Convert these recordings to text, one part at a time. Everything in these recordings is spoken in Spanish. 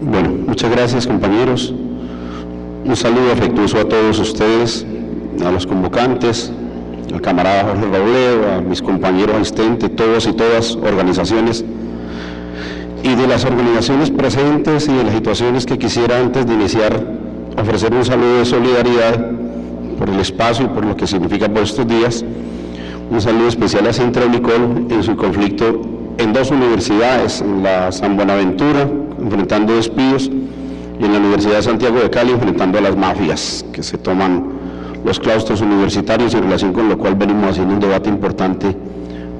Bueno, muchas gracias, compañeros. Un saludo afectuoso a todos ustedes, a los convocantes, al camarada Jorge Robledo, a mis compañeros asistentes, todos y todas organizaciones, y de las organizaciones presentes y de las situaciones que quisiera antes de iniciar ofrecer un saludo de solidaridad por el espacio y por lo que significa por estos días. Un saludo especial a Sintra Unicol en su conflicto en dos universidades, en la San Buenaventura, enfrentando despidos, y en la Universidad de Santiago de Cali, enfrentando a las mafias que se toman los claustros universitarios, en relación con lo cual venimos haciendo un debate importante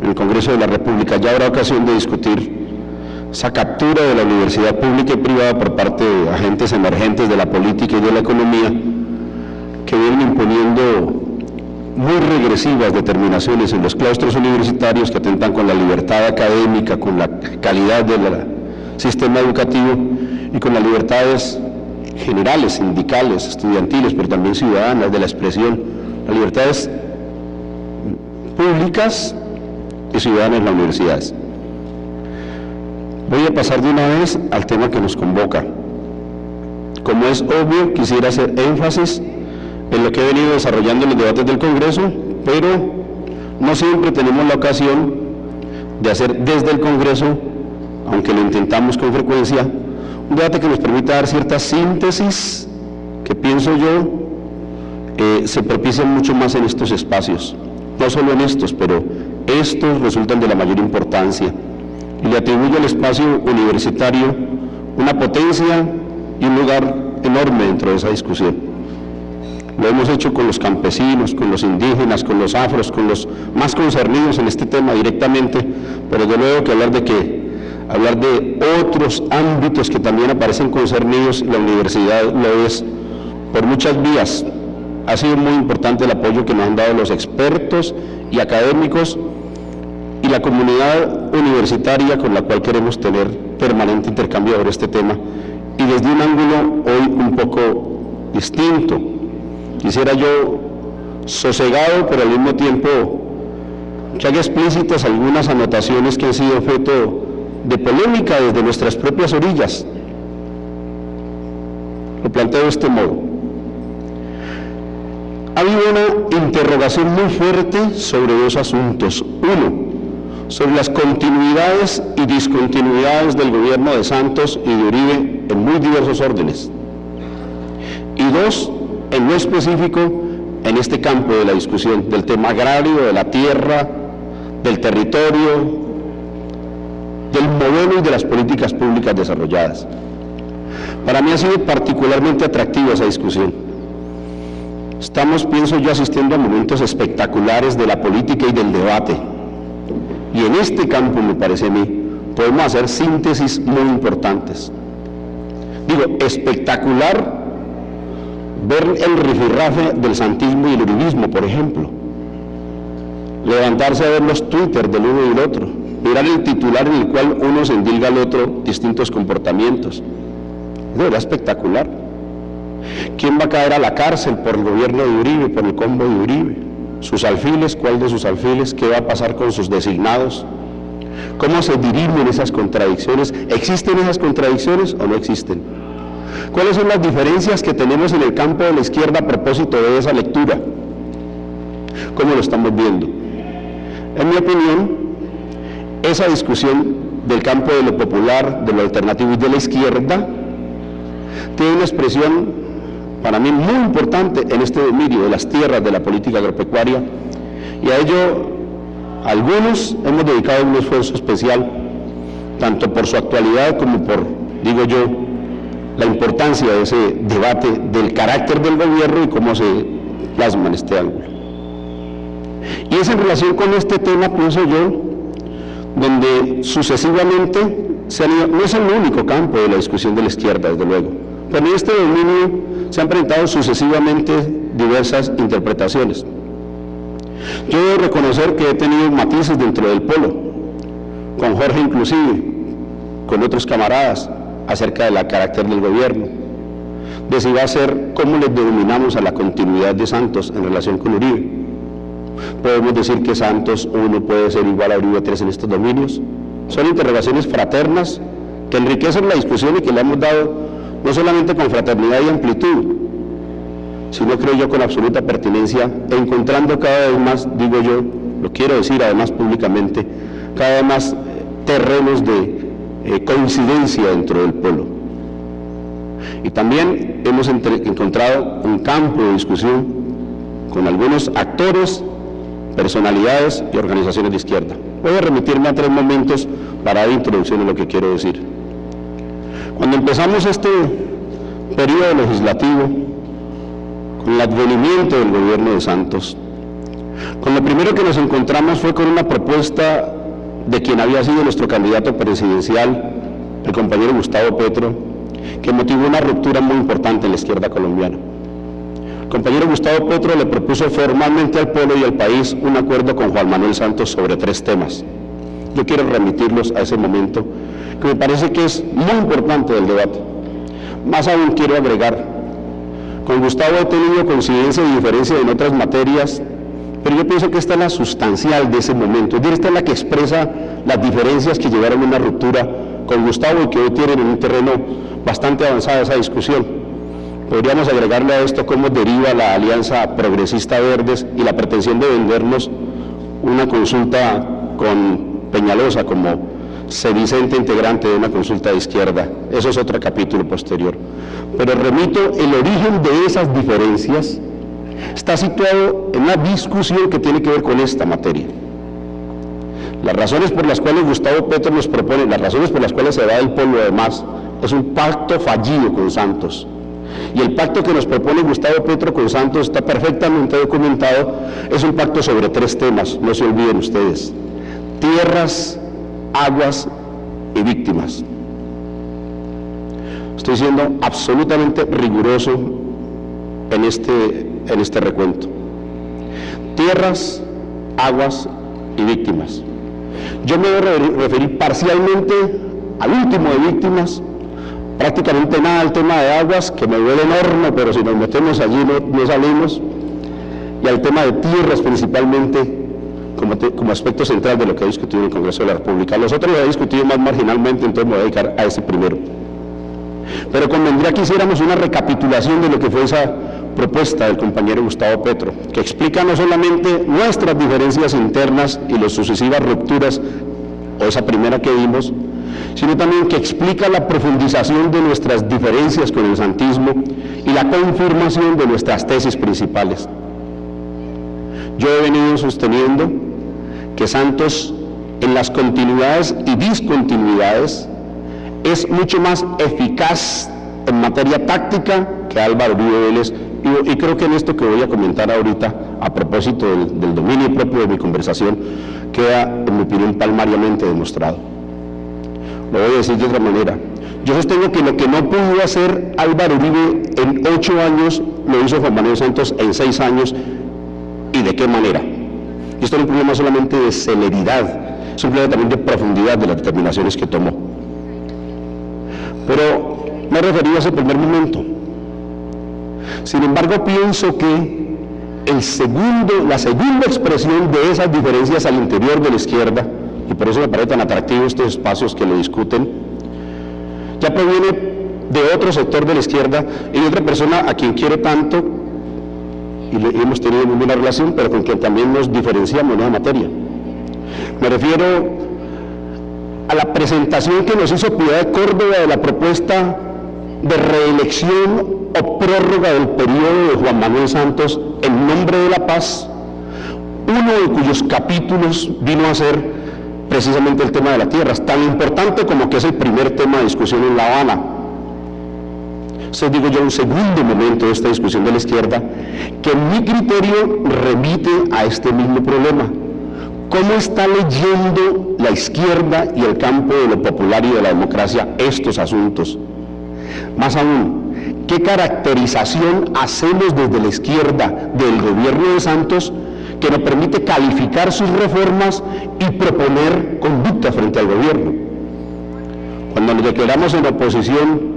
en el Congreso de la República. Ya habrá ocasión de discutir esa captura de la universidad pública y privada por parte de agentes emergentes de la política y de la economía, que vienen imponiendo muy regresivas determinaciones en los claustros universitarios que atentan con la libertad académica, con la calidad del sistema educativo y con las libertades generales, sindicales, estudiantiles, pero también ciudadanas, de la expresión, las libertades públicas y ciudadanas en las universidades. Voy a pasar de una vez al tema que nos convoca. Como es obvio, quisiera hacer énfasis en lo que he venido desarrollando en los debates del Congreso, pero no siempre tenemos la ocasión de hacer desde el Congreso, aunque lo intentamos con frecuencia, un debate que nos permita dar ciertas síntesis que pienso yo se propician mucho más en estos espacios, no solo en estos, pero estos resultan de la mayor importancia y le atribuye al espacio universitario una potencia y un lugar enorme dentro de esa discusión. Lo hemos hecho con los campesinos, con los indígenas, con los afros, con los más concernidos en este tema directamente, pero de luego que hablar de qué, hablar de otros ámbitos que también aparecen concernidos, la universidad lo es por muchas vías. Ha sido muy importante el apoyo que nos han dado los expertos y académicos y la comunidad universitaria con la cual queremos tener permanente intercambio sobre este tema, y desde un ángulo hoy un poco distinto. Quisiera yo, sosegado, pero al mismo tiempo que haga explícitas algunas anotaciones que han sido objeto de polémica desde nuestras propias orillas. Lo planteo de este modo. Ha habido una interrogación muy fuerte sobre dos asuntos. Uno, sobre las continuidades y discontinuidades del gobierno de Santos y de Uribe en muy diversos órdenes. Y dos, en lo específico, en este campo de la discusión del tema agrario, de la tierra, del territorio, del modelo y de las políticas públicas desarrolladas. Para mí ha sido particularmente atractiva esa discusión. Estamos, pienso yo, asistiendo a momentos espectaculares de la política y del debate. Y en este campo, me parece a mí, podemos hacer síntesis muy importantes. Digo, espectacular ver el rifirrafe del santismo y el uribismo, por ejemplo. Levantarse a ver los Twitter del uno y del otro, mirar el titular en el cual uno se endilga al otro distintos comportamientos. Es de verdad espectacular. ¿Quién va a caer a la cárcel por el gobierno de Uribe, por el combo de Uribe? ¿Sus alfiles? ¿Cuál de sus alfiles? ¿Qué va a pasar con sus designados? ¿Cómo se dirimen esas contradicciones? ¿Existen esas contradicciones o no existen? ¿Cuáles son las diferencias que tenemos en el campo de la izquierda a propósito de esa lectura? ¿Cómo lo estamos viendo? En mi opinión, esa discusión del campo de lo popular, de lo alternativo y de la izquierda tiene una expresión para mí muy importante en este dominio de las tierras de la política agropecuaria, y a ello algunos hemos dedicado un esfuerzo especial, tanto por su actualidad como por, digo yo, la importancia de ese debate del carácter del gobierno y cómo se plasma en este ángulo. Y es en relación con este tema, pienso yo, donde sucesivamente se han ido, no es el único campo de la discusión de la izquierda, desde luego, pero en este dominio se han presentado sucesivamente diversas interpretaciones. Yo debo reconocer que he tenido matices dentro del polo, con Jorge inclusive, con otros camaradas, acerca del carácter del gobierno, de si va a ser, cómo les denominamos a la continuidad de Santos en relación con Uribe. Podemos decir que Santos 1 puede ser igual a Uribe 3 en estos dominios. Son interrogaciones fraternas que enriquecen la discusión y que le hemos dado no solamente con fraternidad y amplitud, sino creo yo con absoluta pertinencia, encontrando cada vez más, digo yo, lo quiero decir además públicamente, cada vez más terrenos de coincidencia dentro del polo. Y también hemos encontrado un campo de discusión con algunos actores, personalidades y organizaciones de izquierda. Voy a remitirme a 3 momentos para dar introducción a lo que quiero decir. Cuando empezamos este periodo legislativo, con el advenimiento del gobierno de Santos, con lo primero que nos encontramos fue con una propuesta de quien había sido nuestro candidato presidencial, el compañero Gustavo Petro, que motivó una ruptura muy importante en la izquierda colombiana. El compañero Gustavo Petro le propuso formalmente al pueblo y al país un acuerdo con Juan Manuel Santos sobre 3 temas. Yo quiero remitirlos a ese momento, que me parece que es muy importante del debate. Más aún quiero agregar, con Gustavo he tenido coincidencia y diferencia en otras materias, pero yo pienso que esta es la sustancial de ese momento, es decir, esta es la que expresa las diferencias que llevaron a una ruptura con Gustavo y que hoy tienen en un terreno bastante avanzado esa discusión. Podríamos agregarle a esto cómo deriva la Alianza Progresista Verdes y la pretensión de vendernos una consulta con Peñalosa como sedicente integrante de una consulta de izquierda. Eso es otro capítulo posterior. Pero remito, el origen de esas diferencias está situado en una discusión que tiene que ver con esta materia. Las razones por las cuales Gustavo Petro nos propone, las razones por las cuales se va del pueblo además, es un pacto fallido con Santos. Y el pacto que nos propone Gustavo Petro con Santos está perfectamente documentado, es un pacto sobre 3 temas, no se olviden ustedes: tierras, aguas y víctimas. Estoy siendo absolutamente riguroso en este recuento. Tierras, aguas y víctimas. Yo me voy a referir parcialmente al último de víctimas, prácticamente nada al tema de aguas, que me duele enorme, pero si nos metemos allí no salimos, y al tema de tierras principalmente, como aspecto central de lo que ha discutido el Congreso de la República. Los otros lo he discutido más marginalmente, entonces me voy a dedicar a ese primero. Pero convendría que hiciéramos una recapitulación de lo que fue esa propuesta del compañero Gustavo Petro, que explica no solamente nuestras diferencias internas y las sucesivas rupturas, o esa primera que vimos, sino también que explica la profundización de nuestras diferencias con el santismo y la confirmación de nuestras tesis principales. Yo he venido sosteniendo que Santos, en las continuidades y discontinuidades, es mucho más eficaz en materia táctica que Álvaro Uribe Vélez, y creo que en esto que voy a comentar ahorita, a propósito del dominio propio de mi conversación, queda, en mi opinión, palmariamente demostrado. Lo voy a decir de otra manera. Yo sostengo que lo que no pudo hacer Álvaro Uribe en 8 años, lo hizo Juan Manuel Santos en 6 años, ¿y de qué manera? Y esto no es un problema solamente de celeridad, es un problema también de profundidad de las determinaciones que tomó. Pero me he referido a ese primer momento. Sin embargo, pienso que la segunda expresión de esas diferencias al interior de la izquierda, y por eso me parece tan atractivo estos espacios que lo discuten, ya proviene de otro sector de la izquierda y de otra persona a quien quiero tanto, y hemos tenido muy buena relación, pero con quien también nos diferenciamos en esa materia. Me refiero a la presentación que nos hizo Piedad de Córdoba de la propuesta de reelección o prórroga del periodo de Juan Manuel Santos en nombre de la paz, uno de cuyos capítulos vino a ser precisamente el tema de las tierras, tan importante como que es el primer tema de discusión en La Habana. Entonces digo yo, un segundo momento de esta discusión de la izquierda, que en mi criterio remite a este mismo problema. ¿Cómo está leyendo la izquierda y el campo de lo popular y de la democracia estos asuntos? Más aún, ¿qué caracterización hacemos desde la izquierda del gobierno de Santos que nos permite calificar sus reformas y proponer conducta frente al gobierno? Cuando nos declaramos en oposición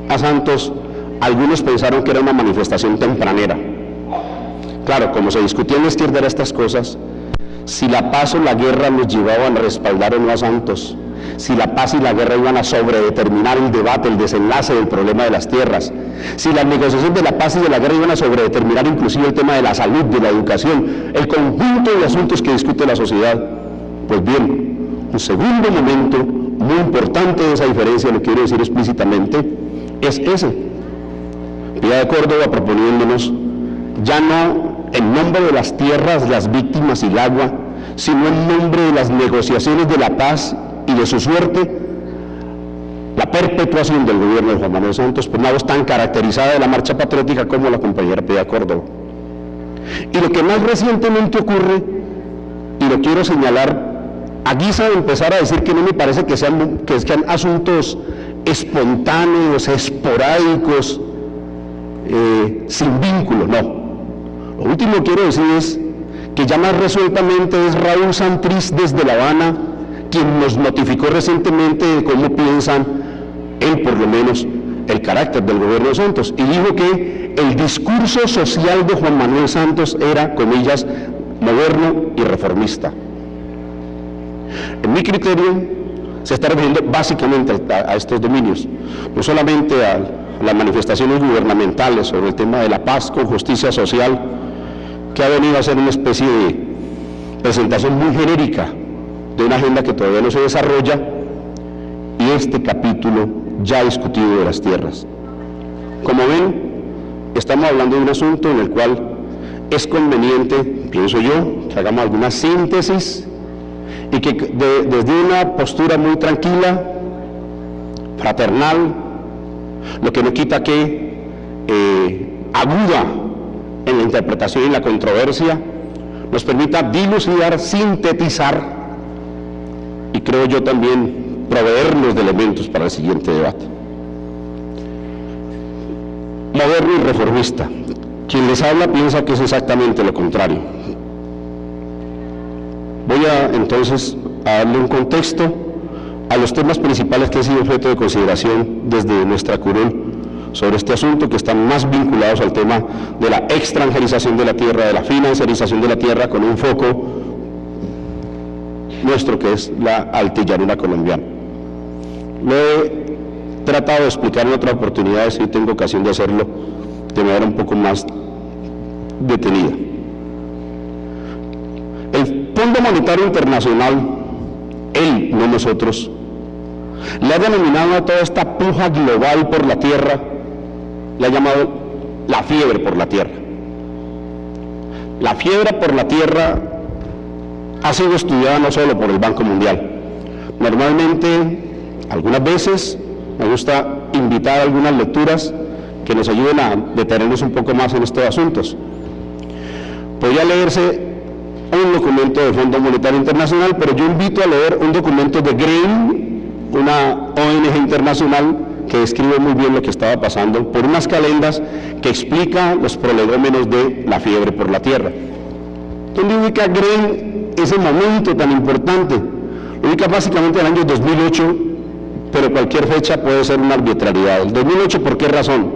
a Santos, algunos pensaron que era una manifestación tempranera. Claro, como se discutía en la izquierda eran estas cosas, si la paz o la guerra nos llevaban a respaldar o no a Santos, si la paz y la guerra iban a sobredeterminar el debate, el desenlace del problema de las tierras, si las negociaciones de la paz y de la guerra iban a sobredeterminar inclusive el tema de la salud, de la educación, el conjunto de asuntos que discute la sociedad. Pues bien, un segundo momento muy importante de esa diferencia, lo quiero decir explícitamente, es ese. Piedad de Córdoba proponiéndonos, ya no en nombre de las tierras, las víctimas y el agua, sino en nombre de las negociaciones de la paz y de su suerte, la perpetuación del gobierno de Juan Manuel Santos, por una voz tan caracterizada de la marcha patriótica como la compañera Piedad Córdoba. Y lo que más recientemente ocurre, y lo quiero señalar a guisa de empezar a decir que no me parece que sean asuntos espontáneos, esporádicos, sin vínculo, no. Lo último que quiero decir es que ya más resueltamente es Raúl Santrich desde La Habana quien nos notificó recientemente de cómo piensan, él por lo menos, el carácter del gobierno de Santos, y dijo que el discurso social de Juan Manuel Santos era, comillas, moderno y reformista. En mi criterio, se está refiriendo básicamente a estos dominios, no solamente a las manifestaciones gubernamentales sobre el tema de la paz con justicia social, que ha venido a ser una especie de presentación muy genérica de una agenda que todavía no se desarrolla, y este capítulo ya discutido de las tierras. Como ven, estamos hablando de un asunto en el cual es conveniente, pienso yo, que hagamos alguna síntesis y que desde una postura muy tranquila, fraternal, lo que no quita que aguda en la interpretación y la controversia, nos permita dilucidar, sintetizar y creo yo también proveernos de elementos para el siguiente debate. Moderno y reformista. Quien les habla piensa que es exactamente lo contrario. Voy entonces a darle un contexto a los temas principales que han sido objeto de consideración desde nuestra curul sobre este asunto, que están más vinculados al tema de la extranjerización de la tierra, de la financiarización de la tierra, con un foco nuestro que es la altillanura colombiana. Lo he tratado de explicar en otras oportunidades y tengo ocasión de hacerlo de manera un poco más detenida. El Fondo Monetario Internacional, él, no nosotros, le ha denominado a toda esta puja global por la tierra, le ha llamado la fiebre por la tierra. La fiebre por la tierra ha sido estudiada no solo por el Banco Mundial. Normalmente, algunas veces, me gusta invitar a algunas lecturas que nos ayuden a detenernos un poco más en estos asuntos. Podría leerse un documento del Fondo Monetario Internacional, pero yo invito a leer un documento de GRAIN, una ONG internacional que describe muy bien lo que estaba pasando por unas calendas que explica los prolegómenos de la fiebre por la tierra. ¿Dónde ubica GRAIN ese momento tan importante? Lo ubica básicamente en el año 2008, pero cualquier fecha puede ser una arbitrariedad. ¿El 2008 por qué razón?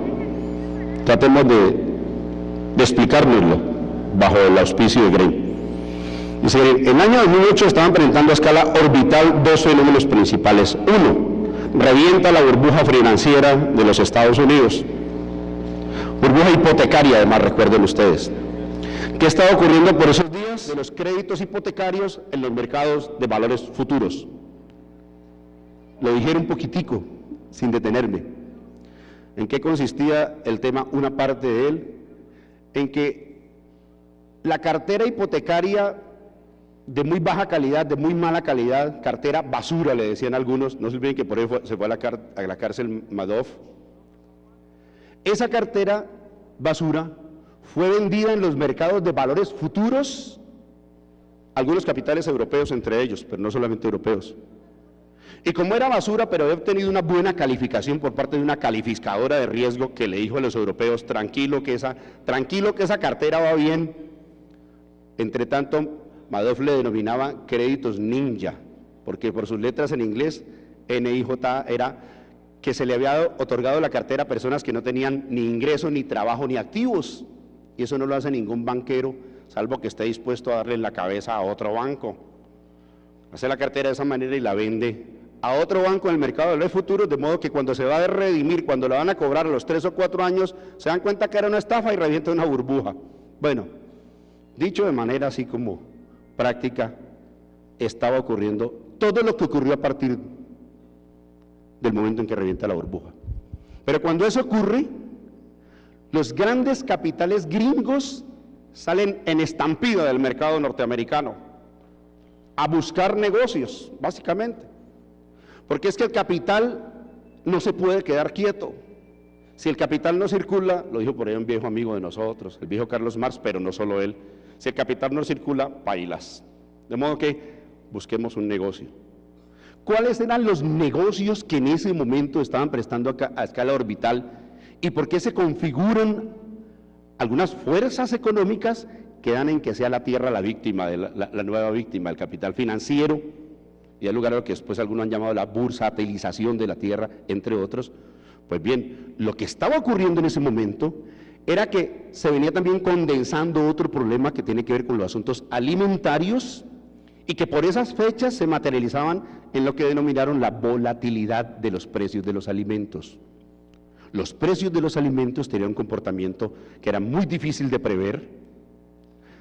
Tratemos de explicárnoslo bajo el auspicio de GRAIN. Dice, en el año 2008 estaban presentando a escala orbital dos fenómenos principales. Uno, revienta la burbuja financiera de los Estados Unidos. Burbuja hipotecaria, además, recuerden ustedes. ¿Qué estaba ocurriendo por esos días? De los créditos hipotecarios en los mercados de valores futuros. Lo dijera un poquitico, sin detenerme. ¿En qué consistía el tema? Una parte de él, en que la cartera hipotecaria de muy baja calidad, de muy mala calidad, cartera basura, le decían algunos, no se olviden que por ahí se fue a la cárcel Madoff. Esa cartera basura fue vendida en los mercados de valores futuros, algunos capitales europeos entre ellos, pero no solamente europeos. Y como era basura, pero había obtenido una buena calificación por parte de una calificadora de riesgo que le dijo a los europeos, tranquilo que esa cartera va bien. Entre tanto, Madoff le denominaba créditos ninja, porque por sus letras en inglés, NIJ, era que se le había otorgado la cartera a personas que no tenían ni ingreso, ni trabajo, ni activos. Y eso no lo hace ningún banquero, salvo que esté dispuesto a darle en la cabeza a otro banco. Hace la cartera de esa manera y la vende a otro banco en el mercado de los futuros, de modo que cuando se va a redimir, cuando le van a cobrar a los 3 o 4 años, se dan cuenta que era una estafa y revienta una burbuja. Bueno, dicho de manera así como práctica, estaba ocurriendo todo lo que ocurrió a partir del momento en que revienta la burbuja. Pero cuando eso ocurre, los grandes capitales gringos salen en estampida del mercado norteamericano a buscar negocios, básicamente. Porque es que el capital no se puede quedar quieto. Si el capital no circula, lo dijo por ahí un viejo amigo de nosotros, el viejo Carlos Marx, pero no solo él, si el capital no circula, bailas. De modo que busquemos un negocio. ¿Cuáles eran los negocios que en ese momento estaban prestando a escala orbital y por qué se configuran algunas fuerzas económicas que dan en que sea la tierra la víctima, la nueva víctima, el capital financiero, y al lugar a lo que después algunos han llamado la bursatilización de la tierra, entre otros? Pues bien, lo que estaba ocurriendo en ese momento era que se venía también condensando otro problema que tiene que ver con los asuntos alimentarios y que por esas fechas se materializaban en lo que denominaron la volatilidad de los precios de los alimentos. Los precios de los alimentos tenían un comportamiento que era muy difícil de prever,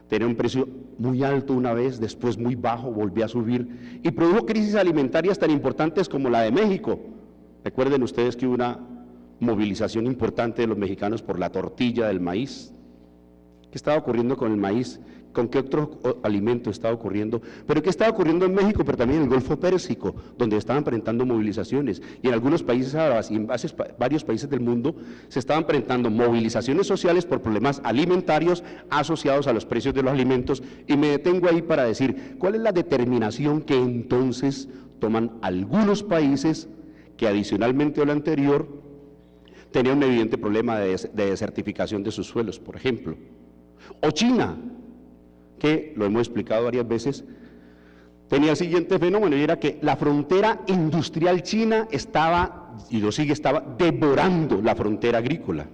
tenía un precio muy alto una vez, después muy bajo, volvió a subir y produjo crisis alimentarias tan importantes como la de México. Recuerden ustedes que hubo una movilización importante de los mexicanos por la tortilla del maíz. ¿Qué estaba ocurriendo con el maíz? ¿Con qué otro alimento estaba ocurriendo? Pero ¿qué estaba ocurriendo en México? Pero también en el Golfo Pérsico, donde estaban presentando movilizaciones. Y en algunos países árabes y en varios países del mundo se estaban presentando movilizaciones sociales por problemas alimentarios asociados a los precios de los alimentos. Y me detengo ahí para decir, ¿cuál es la determinación que entonces toman algunos países que adicionalmente a lo anterior tenían un evidente problema de desertificación de sus suelos, por ejemplo? O China, que lo hemos explicado varias veces, tenía el siguiente fenómeno, y era que la frontera industrial china estaba, y lo sigue, estaba devorando la frontera agrícola.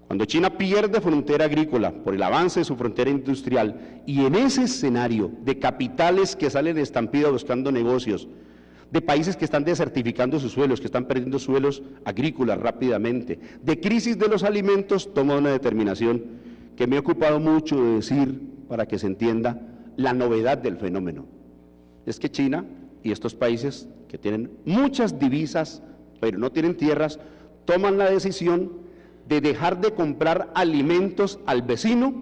Cuando China pierde frontera agrícola por el avance de su frontera industrial, y en ese escenario de capitales que salen de estampida buscando negocios, de países que están desertificando sus suelos, que están perdiendo suelos agrícolas rápidamente, de crisis de los alimentos, toma una determinación que me he ocupado mucho de decir para que se entienda la novedad del fenómeno. Es que China y estos países que tienen muchas divisas, pero no tienen tierras, toman la decisión de dejar de comprar alimentos al vecino.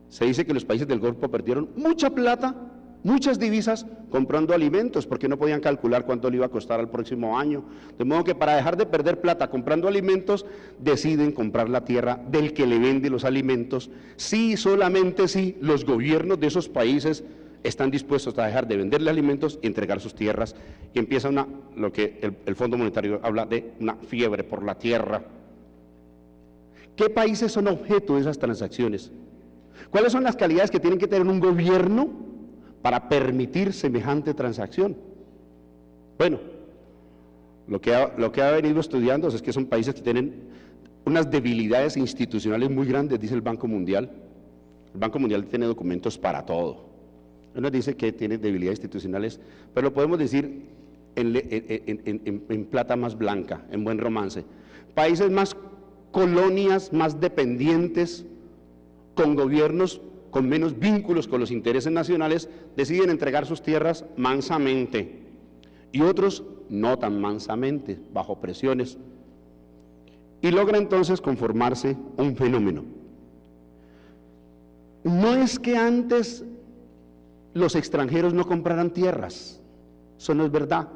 Se dice que los países del Golfo perdieron mucha plata, muchas divisas comprando alimentos, porque no podían calcular cuánto le iba a costar al próximo año. De modo que para dejar de perder plata comprando alimentos, deciden comprar la tierra del que le vende los alimentos, sí, solamente si los gobiernos de esos países están dispuestos a dejar de venderle alimentos y entregar sus tierras, y empieza lo que el Fondo Monetario habla de una fiebre por la tierra. ¿Qué países son objeto de esas transacciones? ¿Cuáles son las calidades que tienen que tener un gobierno para permitir semejante transacción? Bueno, lo que ha venido estudiando es que son países que tienen unas debilidades institucionales muy grandes, dice el Banco Mundial. El Banco Mundial tiene documentos para todo. Él nos dice que tiene debilidades institucionales, pero lo podemos decir en plata más blanca, en buen romance. Países más colonias, más dependientes, con gobiernos con menos vínculos con los intereses nacionales, deciden entregar sus tierras mansamente, y otros no tan mansamente, bajo presiones, y logra entonces conformarse un fenómeno. No es que antes los extranjeros no compraran tierras, eso no es verdad.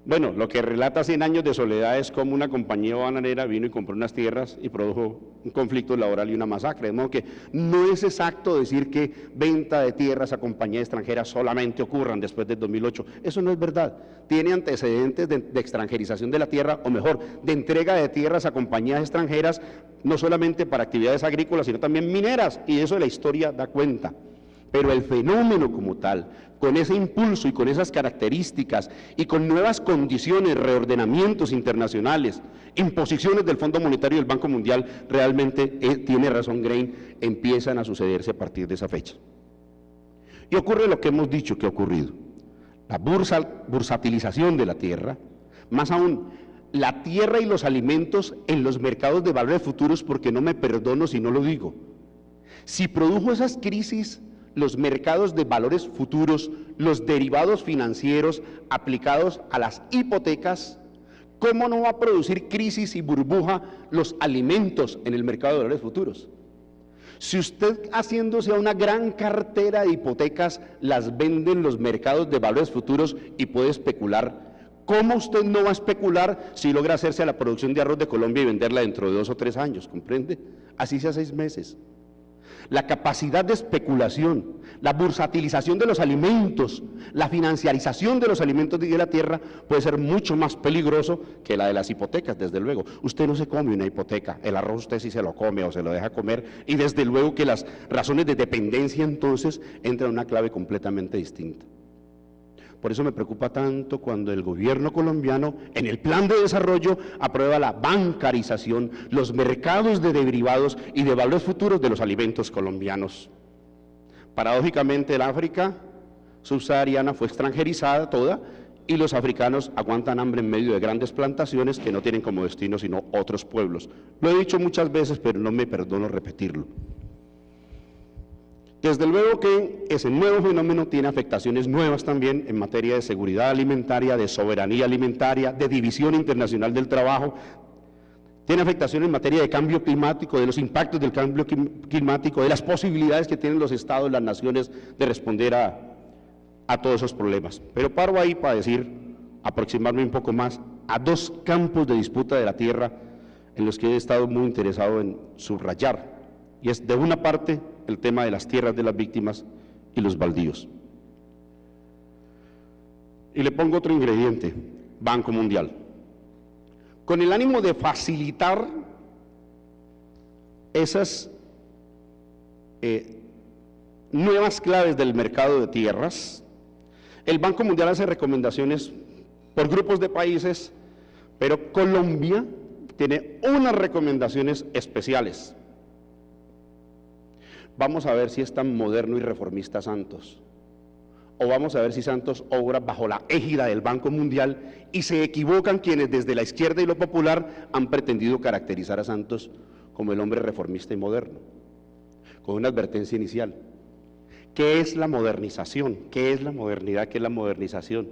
Bueno, lo que relata 100 años de soledad es como una compañía bananera vino y compró unas tierras y produjo un conflicto laboral y una masacre, de modo que no es exacto decir que venta de tierras a compañías extranjeras solamente ocurran después del 2008, eso no es verdad. Tiene antecedentes de extranjerización de la tierra, o mejor, de entrega de tierras a compañías extranjeras, no solamente para actividades agrícolas, sino también mineras, y eso la historia da cuenta. Pero el fenómeno como tal, con ese impulso y con esas características y con nuevas condiciones, reordenamientos internacionales, imposiciones del Fondo Monetario y del Banco Mundial, realmente tiene razón Grain, empiezan a sucederse a partir de esa fecha. Y ocurre lo que hemos dicho que ha ocurrido. la bursatilización de la tierra, más aún, la tierra y los alimentos en los mercados de valores futuros, porque no me perdono si no lo digo. Si produjo esas crisis, los mercados de valores futuros, los derivados financieros aplicados a las hipotecas, ¿cómo no va a producir crisis y burbuja los alimentos en el mercado de valores futuros? Si usted, haciéndose a una gran cartera de hipotecas, las vende en los mercados de valores futuros y puede especular, ¿cómo usted no va a especular si logra hacerse a la producción de arroz de Colombia y venderla dentro de 2 o 3 años? ¿Comprende? Así sea 6 meses. La capacidad de especulación, la bursatilización de los alimentos, la financiarización de los alimentos de la tierra puede ser mucho más peligroso que la de las hipotecas, desde luego. Usted no se come una hipoteca, el arroz usted sí se lo come o se lo deja comer, y desde luego que las razones de dependencia entonces entran en una clave completamente distinta. Por eso me preocupa tanto cuando el gobierno colombiano, en el plan de desarrollo, aprueba la bancarización, los mercados de derivados y de valores futuros de los alimentos colombianos. Paradójicamente, el África subsahariana fue extranjerizada toda y los africanos aguantan hambre en medio de grandes plantaciones que no tienen como destino sino otros pueblos. Lo he dicho muchas veces, pero no me perdono repetirlo. Desde luego que ese nuevo fenómeno tiene afectaciones nuevas también en materia de seguridad alimentaria, de soberanía alimentaria, de división internacional del trabajo, tiene afectaciones en materia de cambio climático, de los impactos del cambio climático, de las posibilidades que tienen los estados, las naciones de responder a todos esos problemas. Pero paro ahí para decir, aproximarme un poco más a 2 campos de disputa de la tierra en los que he estado muy interesado en subrayar, y es de una parte el tema de las tierras de las víctimas y los baldíos. Y le pongo otro ingrediente, Banco Mundial. Con el ánimo de facilitar esas nuevas claves del mercado de tierras, el Banco Mundial hace recomendaciones por grupos de países, pero Colombia tiene unas recomendaciones especiales. Vamos a ver si es tan moderno y reformista Santos, o vamos a ver si Santos obra bajo la égida del Banco Mundial y se equivocan quienes desde la izquierda y lo popular han pretendido caracterizar a Santos como el hombre reformista y moderno, con una advertencia inicial. ¿Qué es la modernización? ¿Qué es la modernidad? ¿Qué es la modernización?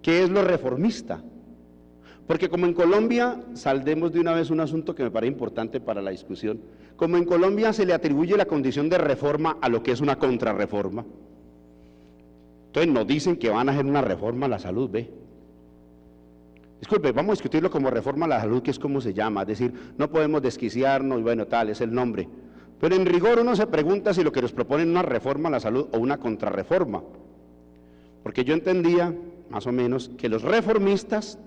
¿Qué es lo reformista? Porque como en Colombia, saldemos de una vez un asunto que me parece importante para la discusión, como en Colombia se le atribuye la condición de reforma a lo que es una contrarreforma, entonces nos dicen que van a hacer una reforma a la salud, ¿ve? Disculpe, vamos a discutirlo como reforma a la salud, que es como se llama, es decir, no podemos desquiciarnos, y bueno, tal, es el nombre, pero en rigor uno se pregunta si lo que nos proponen es una reforma a la salud o una contrarreforma, porque yo entendía, más o menos, que los reformistas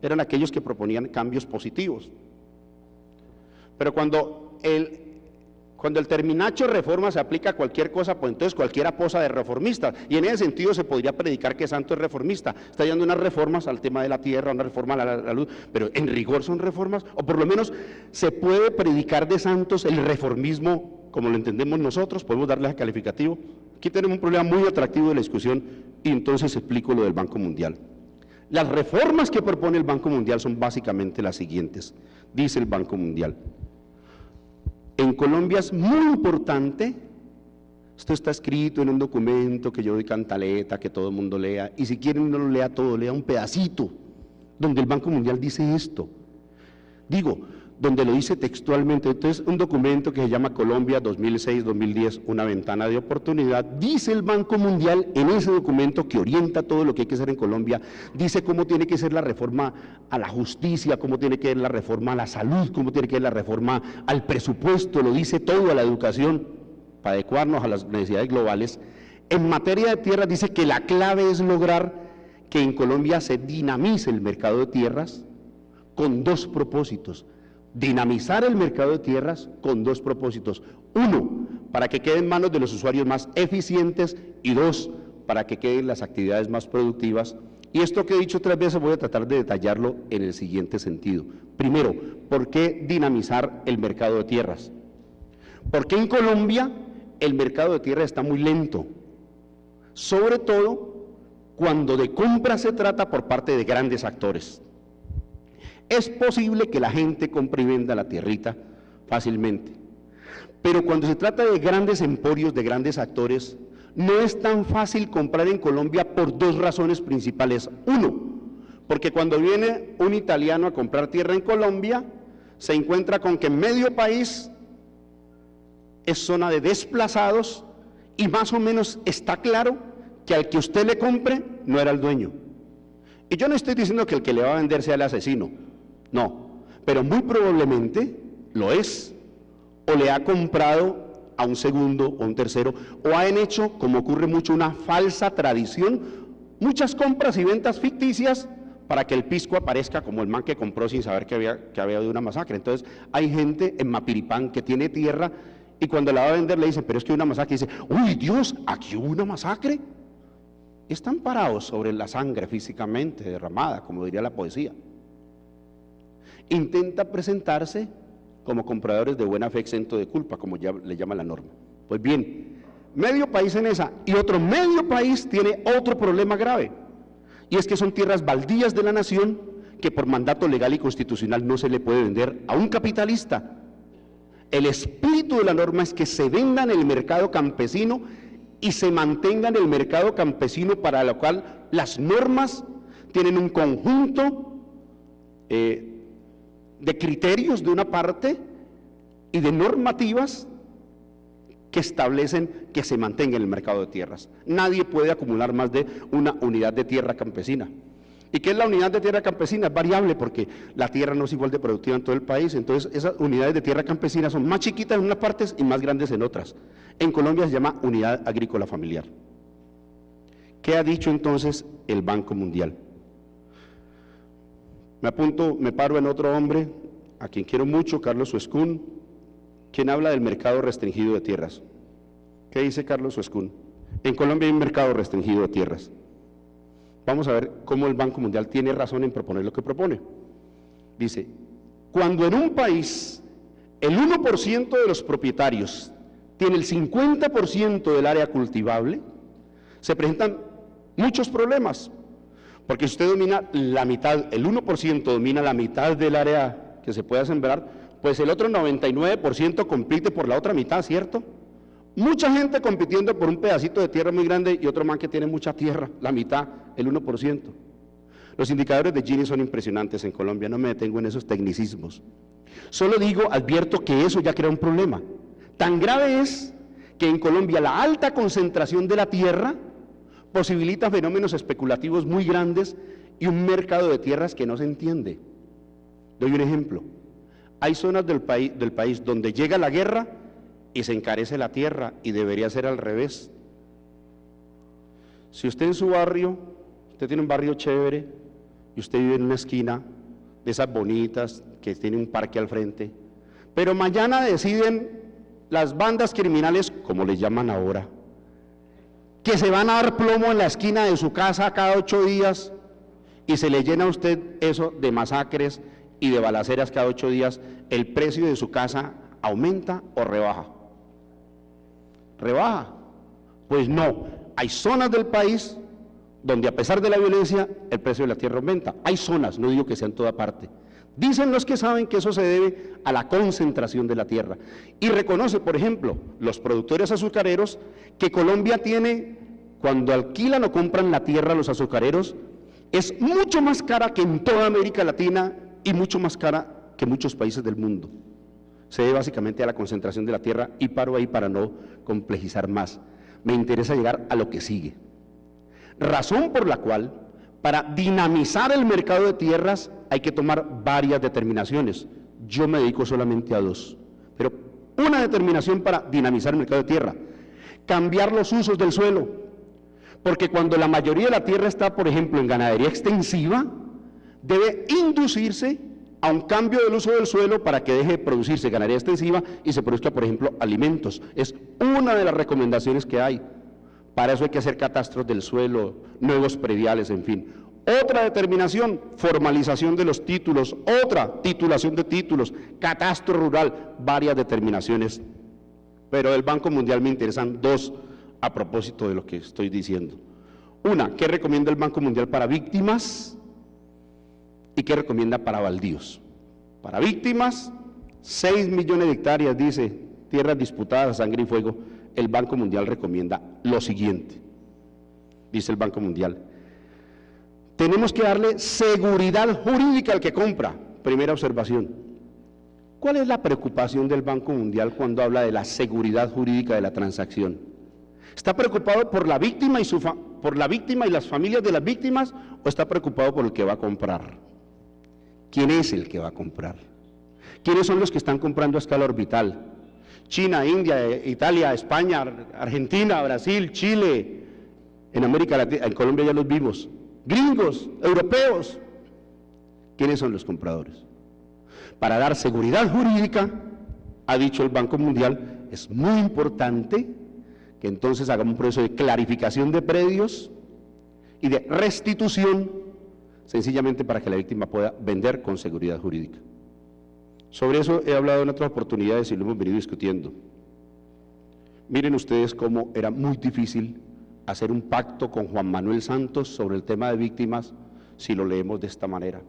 eran aquellos que proponían cambios positivos. Pero cuando el terminacho reforma se aplica a cualquier cosa, pues entonces cualquiera posa de reformista, y en ese sentido se podría predicar que Santos es reformista, está dando unas reformas al tema de la tierra, una reforma a la luz, pero en rigor son reformas, o por lo menos se puede predicar de Santos el reformismo como lo entendemos nosotros, podemos darle a calificativo. Aquí tenemos un problema muy atractivo de la discusión, y entonces explico lo del Banco Mundial. Las reformas que propone el Banco Mundial son básicamente las siguientes. Dice el Banco Mundial: en Colombia es muy importante, esto está escrito en un documento que yo doy cantaleta, que todo el mundo lea, y si quieren no lo lea todo, lea un pedacito, donde el Banco Mundial dice esto. Digo, donde lo dice textualmente. Entonces, un documento que se llama Colombia 2006-2010, una ventana de oportunidad, dice el Banco Mundial en ese documento que orienta todo lo que hay que hacer en Colombia, dice cómo tiene que ser la reforma a la justicia, cómo tiene que ser la reforma a la salud, cómo tiene que ser la reforma al presupuesto, lo dice todo, a la educación, para adecuarnos a las necesidades globales. En materia de tierras dice que la clave es lograr que en Colombia se dinamice el mercado de tierras con 2 propósitos. Dinamizar el mercado de tierras con 2 propósitos: 1, para que queden en manos de los usuarios más eficientes, y 2, para que queden las actividades más productivas. Y esto que he dicho 3 veces voy a tratar de detallarlo en el siguiente sentido. Primero, ¿por qué dinamizar el mercado de tierras? Porque en Colombia el mercado de tierras está muy lento, sobre todo cuando de compra se trata por parte de grandes actores. Es posible que la gente compre y venda la tierrita fácilmente, pero cuando se trata de grandes emporios, de grandes actores, no es tan fácil comprar en Colombia por dos razones principales. Uno, porque cuando viene un italiano a comprar tierra en Colombia, se encuentra con que medio país es zona de desplazados y más o menos está claro que al que usted le compre no era el dueño. Y yo no estoy diciendo que el que le va a vender sea el asesino, no, pero muy probablemente lo es, o le ha comprado a un segundo o un tercero, o han hecho, como ocurre mucho, una falsa tradición, muchas compras y ventas ficticias para que el pisco aparezca como el man que compró sin saber que había habido una masacre. Entonces hay gente en Mapiripán que tiene tierra y cuando la va a vender le dicen, pero es que hay una masacre, y dice, uy Dios, aquí hubo una masacre. Están parados sobre la sangre físicamente derramada, como diría la poesía. Intenta presentarse como compradores de buena fe exento de culpa, como ya le llama la norma. Pues bien, medio país en esa, y otro medio país tiene otro problema grave, y es que son tierras baldías de la nación que por mandato legal y constitucional no se le puede vender a un capitalista. El espíritu de la norma es que se venda en el mercado campesino y se mantenga en el mercado campesino, para lo cual las normas tienen un conjunto de criterios de una parte y de normativas que establecen que se mantenga en el mercado de tierras. Nadie puede acumular más de una unidad de tierra campesina. ¿Y qué es la unidad de tierra campesina? Es variable porque la tierra no es igual de productiva en todo el país, entonces esas unidades de tierra campesina son más chiquitas en unas partes y más grandes en otras. En Colombia se llama unidad agrícola familiar. ¿Qué ha dicho entonces el Banco Mundial? Me paro en otro hombre, a quien quiero mucho, Carlos Suescún, quien habla del mercado restringido de tierras. ¿Qué dice Carlos Suescún? En Colombia hay un mercado restringido de tierras. Vamos a ver cómo el Banco Mundial tiene razón en proponer lo que propone. Dice, cuando en un país el 1% de los propietarios tiene el 50% del área cultivable, se presentan muchos problemas. Porque si usted domina la mitad, el 1% domina la mitad del área que se pueda sembrar, pues el otro 99% compite por la otra mitad, ¿cierto? Mucha gente compitiendo por un pedacito de tierra muy grande y otro man que tiene mucha tierra, la mitad, el 1%. Los indicadores de Gini son impresionantes en Colombia, no me detengo en esos tecnicismos. Solo advierto que eso ya crea un problema. Tan grave es que en Colombia la alta concentración de la tierra posibilita fenómenos especulativos muy grandes y un mercado de tierras que no se entiende. Doy un ejemplo. Hay zonas del país donde llega la guerra y se encarece la tierra, y debería ser al revés. Si usted en su barrio, usted tiene un barrio chévere y usted vive en una esquina de esas bonitas que tiene un parque al frente, pero mañana deciden las bandas criminales, como les llaman ahora, que se van a dar plomo en la esquina de su casa cada 8 días y se le llena a usted eso de masacres y de balaceras cada 8 días, ¿el precio de su casa aumenta o rebaja? ¿Rebaja? Pues no, hay zonas del país donde a pesar de la violencia el precio de la tierra aumenta. Hay zonas, no digo que sea en toda parte. Dicen los que saben que eso se debe a la concentración de la tierra. Y reconoce, por ejemplo, los productores azucareros, que Colombia tiene, cuando alquilan o compran la tierra a los azucareros, es mucho más cara que en toda América Latina y mucho más cara que muchos países del mundo. Se debe básicamente a la concentración de la tierra, y paro ahí para no complejizar más. Me interesa llegar a lo que sigue. Razón por la cual, para dinamizar el mercado de tierras, hay que tomar varias determinaciones. Yo me dedico solamente a 2. Pero una determinación para dinamizar el mercado de tierra: cambiar los usos del suelo. Porque cuando la mayoría de la tierra está, por ejemplo, en ganadería extensiva, debe inducirse a un cambio del uso del suelo para que deje de producirse ganadería extensiva y se produzca, por ejemplo, alimentos. Es una de las recomendaciones que hay. Para eso hay que hacer catastros del suelo, nuevos prediales, en fin. Otra determinación, formalización de los títulos. Otra, titulación de títulos, catastro rural, varias determinaciones. Pero del Banco Mundial me interesan 2 a propósito de lo que estoy diciendo. Una, ¿qué recomienda el Banco Mundial para víctimas? ¿Y qué recomienda para baldíos? Para víctimas, 6 millones de hectáreas, dice, tierras disputadas a sangre y fuego. El Banco Mundial recomienda lo siguiente, dice el Banco Mundial: tenemos que darle seguridad jurídica al que compra. Primera observación. ¿Cuál es la preocupación del Banco Mundial cuando habla de la seguridad jurídica de la transacción? ¿Está preocupado por la víctima y las familias de las víctimas, o está preocupado por el que va a comprar? ¿Quién es el que va a comprar? ¿Quiénes son los que están comprando a escala orbital? China, India, Italia, España, Argentina, Brasil, Chile, en América Latina, en Colombia ya los vimos, gringos, europeos. ¿Quiénes son los compradores? Para dar seguridad jurídica, ha dicho el Banco Mundial, es muy importante que entonces hagamos un proceso de clarificación de predios y de restitución, sencillamente para que la víctima pueda vender con seguridad jurídica. Sobre eso he hablado en otras oportunidades y lo hemos venido discutiendo. Miren ustedes cómo era muy difícil hacer un pacto con Juan Manuel Santos sobre el tema de víctimas si lo leemos de esta manera.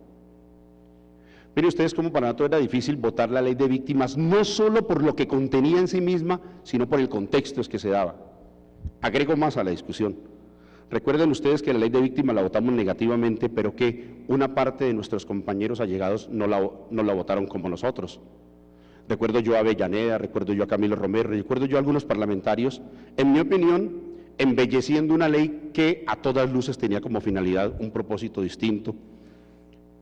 Miren ustedes cómo para nosotros era difícil votar la ley de víctimas, no solo por lo que contenía en sí misma, sino por el contexto que se daba. Agrego más a la discusión. Recuerden ustedes que la ley de víctimas la votamos negativamente, pero que una parte de nuestros compañeros allegados no la votaron como nosotros. Recuerdo yo a Avellaneda, recuerdo yo a Camilo Romero, recuerdo yo a algunos parlamentarios, en mi opinión, embelleciendo una ley que a todas luces tenía como finalidad un propósito distinto.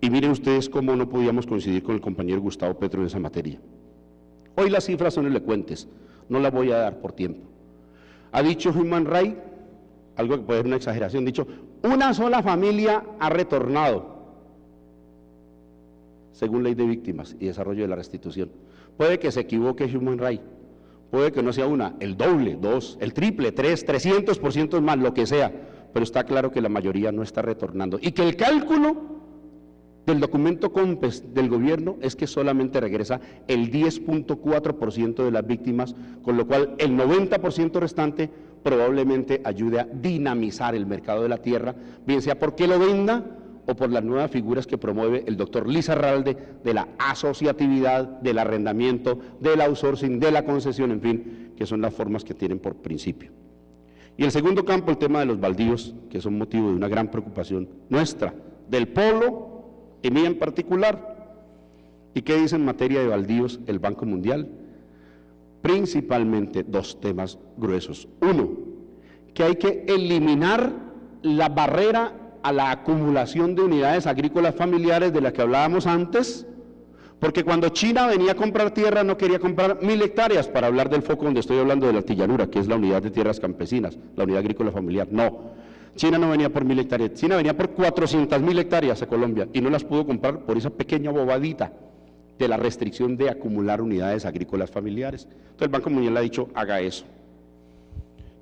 Y miren ustedes cómo no podíamos coincidir con el compañero Gustavo Petro en esa materia. Hoy las cifras son elocuentes, no las voy a dar por tiempo. Ha dicho Human Rights, algo que puede ser una exageración, dicho, una sola familia ha retornado, según ley de víctimas y desarrollo de la restitución. Puede que se equivoque Human Rights, puede que no sea una, el doble, 2, el triple, 3, 300% más, lo que sea, pero está claro que la mayoría no está retornando y que el cálculo del documento COMPES del gobierno es que solamente regresa el 10.4% de las víctimas, con lo cual el 90% restante probablemente ayude a dinamizar el mercado de la tierra, bien sea porque lo venda o por las nuevas figuras que promueve el doctor Lizarralde de la asociatividad, del arrendamiento, del outsourcing, de la concesión, en fin, que son las formas que tienen por principio. Y el segundo campo, el tema de los baldíos, que son motivo de una gran preocupación nuestra, del pueblo y mía en particular. ¿Y qué dice en materia de baldíos el Banco Mundial? Principalmente dos temas gruesos. Uno, que hay que eliminar la barrera a la acumulación de unidades agrícolas familiares de las que hablábamos antes, porque cuando China venía a comprar tierra no quería comprar 1000 hectáreas, para hablar del foco donde estoy hablando de la Altillanura, que es la unidad de tierras campesinas, la unidad agrícola familiar. No, China no venía por 1000 hectáreas, China venía por 400.000 hectáreas a Colombia y no las pudo comprar por esa pequeña bobadita de la restricción de acumular unidades agrícolas familiares. Entonces el Banco Mundial ha dicho, haga eso.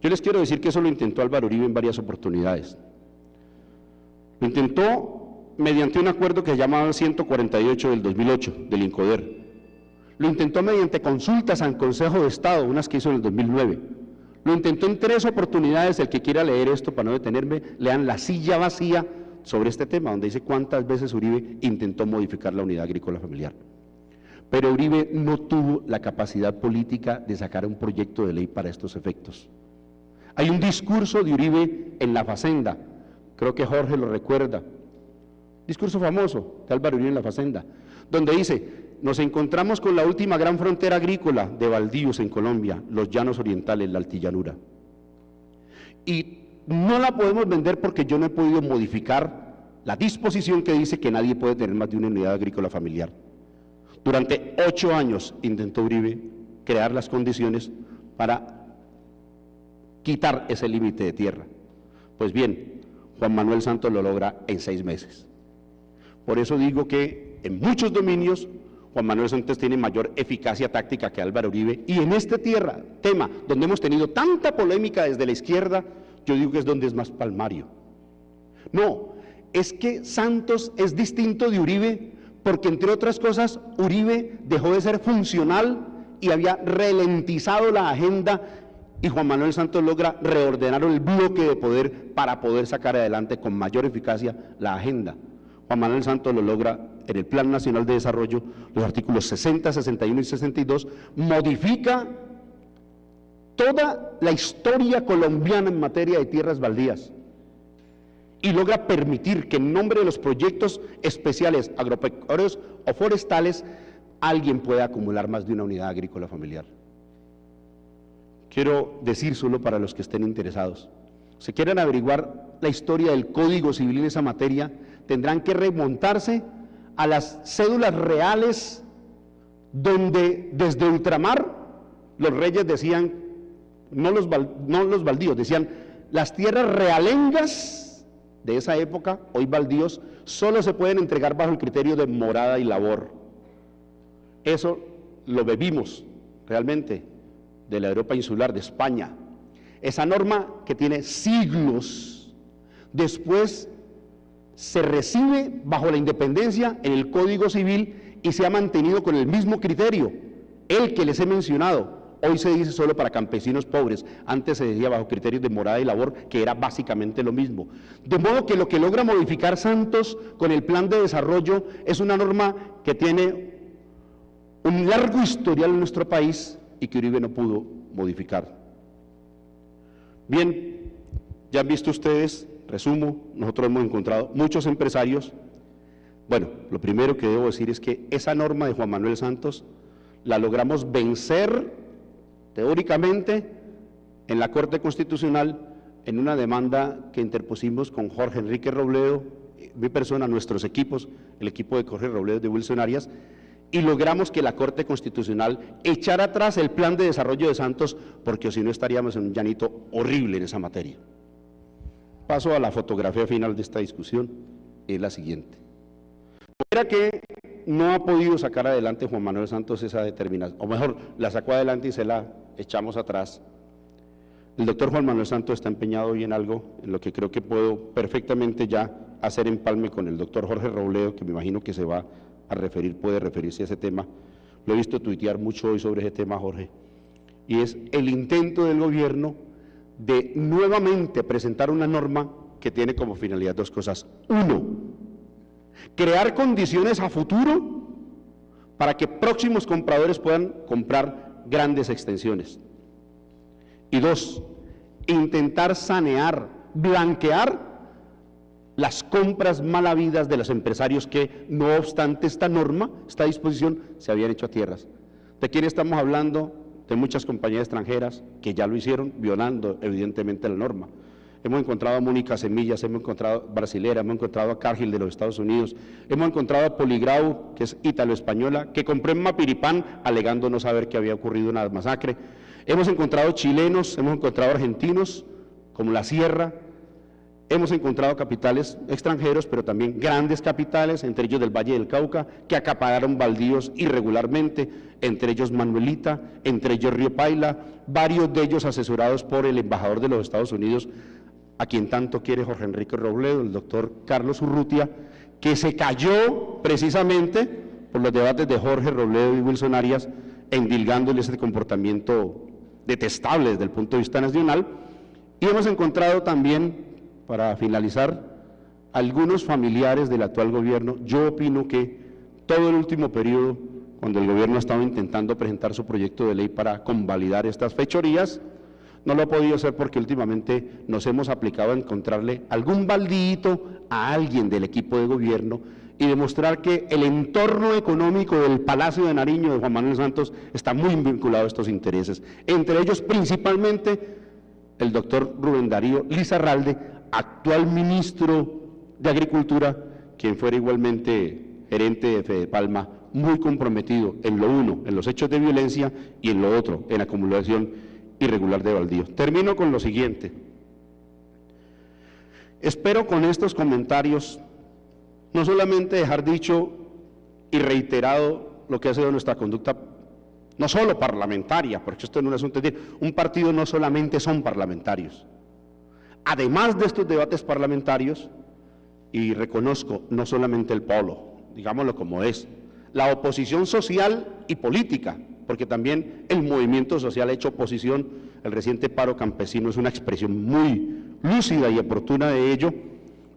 Yo les quiero decir que eso lo intentó Álvaro Uribe en varias oportunidades. Lo intentó mediante un acuerdo que se llamaba 148 del 2008, del INCODER. Lo intentó mediante consultas al Consejo de Estado, unas que hizo en el 2009. Lo intentó en 3 oportunidades. El que quiera leer esto, para no detenerme, lean La silla vacía sobre este tema, donde dice cuántas veces Uribe intentó modificar la unidad agrícola familiar. Pero Uribe no tuvo la capacidad política de sacar un proyecto de ley para estos efectos. Hay un discurso de Uribe en la Facenda, creo que Jorge lo recuerda, discurso famoso de Álvaro Uribe en la Facenda, donde dice, nos encontramos con la última gran frontera agrícola de baldíos en Colombia, los llanos orientales, la Altillanura. Y no la podemos vender porque yo no he podido modificar la disposición que dice que nadie puede tener más de una unidad agrícola familiar. Durante 8 años intentó Uribe crear las condiciones para quitar ese límite de tierra. Pues bien, Juan Manuel Santos lo logra en 6 meses. Por eso digo que en muchos dominios Juan Manuel Santos tiene mayor eficacia táctica que Álvaro Uribe, y en este tema donde hemos tenido tanta polémica desde la izquierda, yo digo que es donde es más palmario. No, es que Santos es distinto de Uribe porque, entre otras cosas, Uribe dejó de ser funcional y había ralentizado la agenda y Juan Manuel Santos logra reordenar el bloque de poder para poder sacar adelante con mayor eficacia la agenda. Juan Manuel Santos lo logra en el Plan Nacional de Desarrollo, los artículos 60, 61 y 62, modifica toda la historia colombiana en materia de tierras baldías y logra permitir que en nombre de los proyectos especiales agropecuarios o forestales alguien pueda acumular más de una unidad agrícola familiar. Quiero decir solo para los que estén interesados, si quieren averiguar la historia del Código Civil en esa materia, tendrán que remontarse a las cédulas reales donde desde ultramar los reyes decían, no los baldíos, decían las tierras realengas de esa época, hoy baldíos, solo se pueden entregar bajo el criterio de morada y labor. Eso lo bebimos realmente de la Europa insular, de España. Esa norma que tiene siglos, después se recibe bajo la independencia en el Código Civil y se ha mantenido con el mismo criterio, el que les he mencionado. Hoy se dice solo para campesinos pobres, antes se decía bajo criterios de morada y labor, que era básicamente lo mismo. De modo que lo que logra modificar Santos con el plan de desarrollo es una norma que tiene un largo historial en nuestro país y que Uribe no pudo modificar. Bien, ya han visto ustedes, resumo, nosotros hemos encontrado muchos empresarios. Bueno, lo primero que debo decir es que esa norma de Juan Manuel Santos la logramos vencer teóricamente en la Corte Constitucional en una demanda que interpusimos con Jorge Enrique Robledo, mi persona, nuestros equipos, el equipo de Jorge Robledo de Wilson Arias, y logramos que la Corte Constitucional echara atrás el plan de desarrollo de Santos, porque si no estaríamos en un llanito horrible en esa materia. Paso a la fotografía final de esta discusión, es la siguiente. Era que no ha podido sacar adelante Juan Manuel Santos esa determinación, o mejor, la sacó adelante y se la echamos atrás. El doctor Juan Manuel Santos está empeñado hoy en algo en lo que creo que puedo perfectamente ya hacer empalme con el doctor Jorge Robledo, que me imagino que se va a referir, puede referirse a ese tema. Lo he visto tuitear mucho hoy sobre ese tema, Jorge, y es el intento del gobierno de nuevamente presentar una norma que tiene como finalidad dos cosas. Uno, crear condiciones a futuro para que próximos compradores puedan comprar grandes extensiones. Y dos, intentar sanear, blanquear las compras mal habidas de los empresarios que, no obstante esta norma, esta disposición, se habían hecho a tierras. ¿De quién estamos hablando? De muchas compañías extranjeras que ya lo hicieron, violando evidentemente la norma. Hemos encontrado a Mónica Semillas, hemos encontrado a Brasilera, hemos encontrado a Cargill de los Estados Unidos, hemos encontrado a Poligrau, que es ítalo-española, que compró en Mapiripán alegando no saber que había ocurrido una masacre. Hemos encontrado chilenos, hemos encontrado argentinos, como La Sierra. Hemos encontrado capitales extranjeros, pero también grandes capitales, entre ellos del Valle del Cauca, que acapararon baldíos irregularmente, entre ellos Manuelita, entre ellos Río Paila, varios de ellos asesorados por el embajador de los Estados Unidos, a quien tanto quiere Jorge Enrique Robledo, el doctor Carlos Urrutia, que se cayó precisamente por los debates de Jorge Robledo y Wilson Arias, endilgándole ese comportamiento detestable desde el punto de vista nacional. Y hemos encontrado también, para finalizar, algunos familiares del actual gobierno. Yo opino que todo el último periodo, cuando el gobierno ha estado intentando presentar su proyecto de ley para convalidar estas fechorías, no lo ha podido hacer porque últimamente nos hemos aplicado a encontrarle algún baldío a alguien del equipo de gobierno y demostrar que el entorno económico del Palacio de Nariño de Juan Manuel Santos está muy vinculado a estos intereses, entre ellos principalmente el doctor Rubén Darío Lizarralde, actual ministro de Agricultura, quien fuera igualmente gerente de Fedepalma, muy comprometido en lo uno, en los hechos de violencia, y en lo otro, en acumulación irregular de baldíos. Termino con lo siguiente. Espero con estos comentarios no solamente dejar dicho y reiterado lo que ha sido nuestra conducta, no solo parlamentaria, porque esto no es un asunto de decir, un partido no solamente son parlamentarios. Además de estos debates parlamentarios, y reconozco no solamente el polo, digámoslo como es, la oposición social y política porque también el movimiento social ha hecho oposición. El reciente paro campesino es una expresión muy lúcida y oportuna de ello.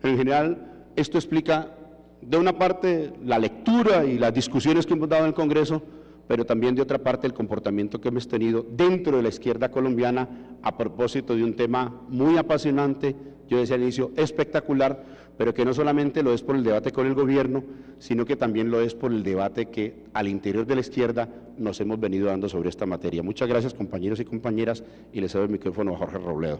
En general, esto explica, de una parte, la lectura y las discusiones que hemos dado en el Congreso, pero también de otra parte el comportamiento que hemos tenido dentro de la izquierda colombiana a propósito de un tema muy apasionante, yo decía al inicio, espectacular, pero que no solamente lo es por el debate con el gobierno, sino que también lo es por el debate que al interior de la izquierda nos hemos venido dando sobre esta materia. Muchas gracias, compañeros y compañeras, y les cedo el micrófono a Jorge Robledo.